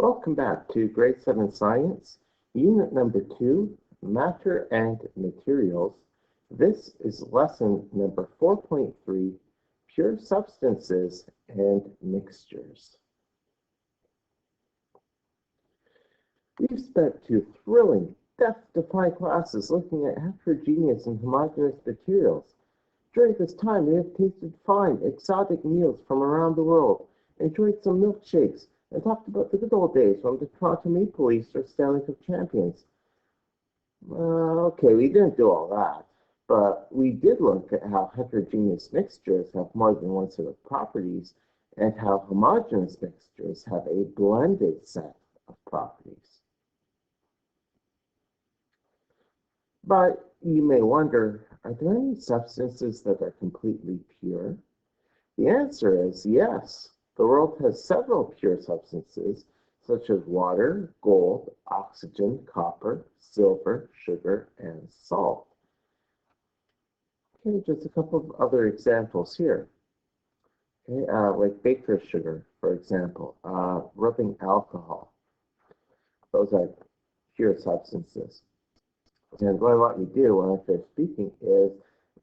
Welcome back to Grade 7 Science, Unit Number 2, Matter and Materials. This is Lesson Number 4.3, Pure Substances and Mixtures. We've spent two thrilling, death-defying classes looking at heterogeneous and homogeneous materials. During this time, we have tasted fine, exotic meals from around the world, enjoyed some milkshakes, and talked about the good old days when the Toronto Maple Leafs were Stanley Cup champions. Okay, we didn't do all that, but we did look at how heterogeneous mixtures have more than one set of properties and how homogeneous mixtures have a blended set of properties. But you may wonder, are there any substances that are completely pure? The answer is yes. The world has several pure substances, such as water, gold, oxygen, copper, silver, sugar, and salt. Okay, just a couple of other examples here. Okay, like baker's sugar, for example, rubbing alcohol. Those are pure substances. And what I want you to do when I finish speaking is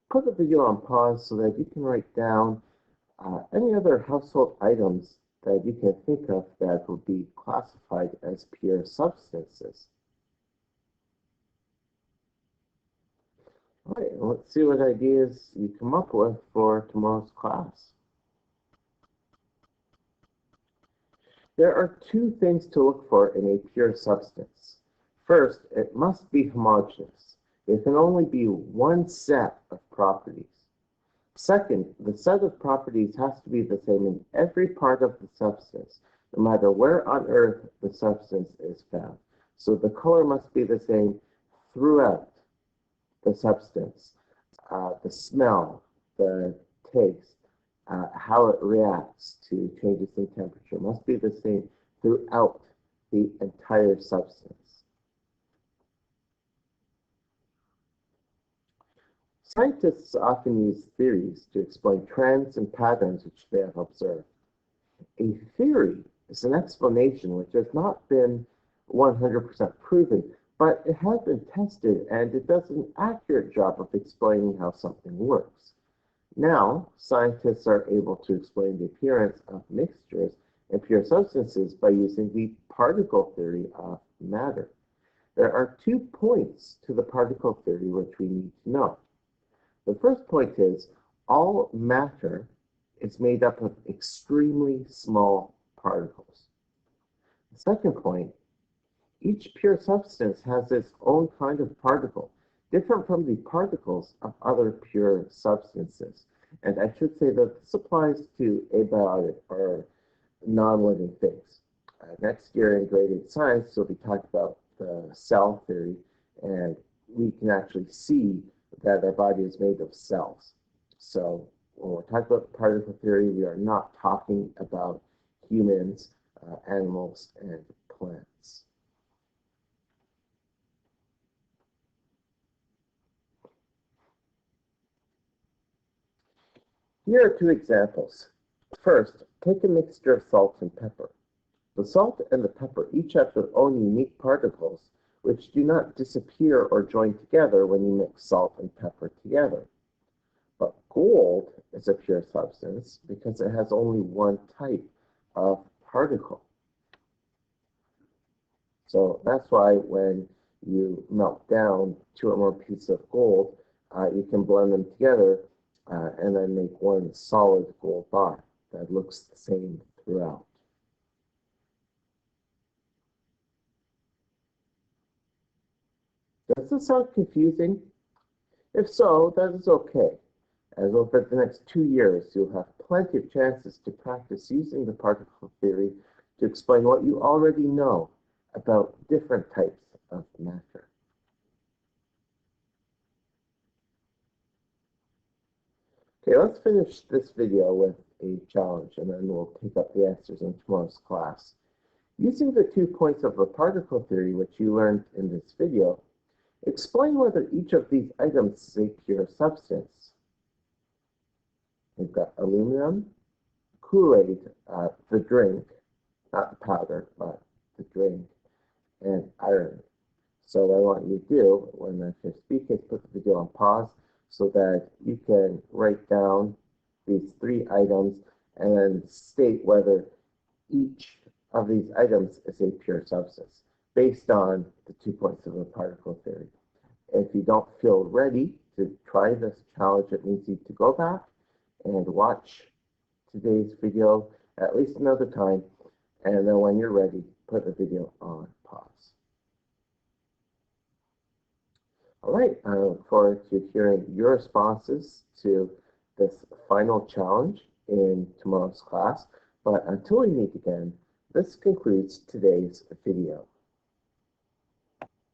put the video on pause so that you can write down any other household items that you can think of that would be classified as pure substances. All right, let's see what ideas you come up with for tomorrow's class. There are two things to look for in a pure substance. First, it must be homogeneous. It can only be one set of properties. Second, the set of properties has to be the same in every part of the substance, no matter where on Earth the substance is found. So the color must be the same throughout the substance. The smell, the taste, how it reacts to changes in temperature must be the same throughout the entire substance. Scientists often use theories to explain trends and patterns which they have observed. A theory is an explanation which has not been 100% proven, but it has been tested and it does an accurate job of explaining how something works. Now, scientists are able to explain the appearance of mixtures and pure substances by using the particle theory of matter. There are 2 points to the particle theory which we need to know. The first point is all matter is made up of extremely small particles. The second point, each pure substance has its own kind of particle, different from the particles of other pure substances. And I should say that this applies to abiotic or non-living things. Next year in grade 8 science, we'll be talking about the cell theory, and we can actually see that our body is made of cells. So when we're talking about particle theory, we are not talking about humans, animals, and plants. Here are 2 examples. First, take a mixture of salt and pepper. The salt and the pepper each have their own unique particles, which do not disappear or join together when you mix salt and pepper together. But gold is a pure substance because it has only one type of particle. So that's why when you melt down 2 or more pieces of gold, you can blend them together and then make one solid gold bar that looks the same throughout. Does this sound confusing? If so, that is okay, as over the next 2 years, you'll have plenty of chances to practice using the particle theory to explain what you already know about different types of matter. Okay, let's finish this video with a challenge, and then we'll pick up the answers in tomorrow's class. Using the 2 points of the particle theory which you learned in this video, explain whether each of these items is a pure substance. We've got aluminum, Kool-Aid, the drink, not the powder, but the drink, and iron. So what I want you to do when I finish speaking is put the video on pause so that you can write down these three items and then state whether each of these items is a pure substance based on the 2 points of the particle theory. If you don't feel ready to try this challenge, it means you need to go back and watch today's video at least another time, and then when you're ready, put the video on pause. All right, I look forward to hearing your responses to this final challenge in tomorrow's class. But until we meet again, this concludes today's video.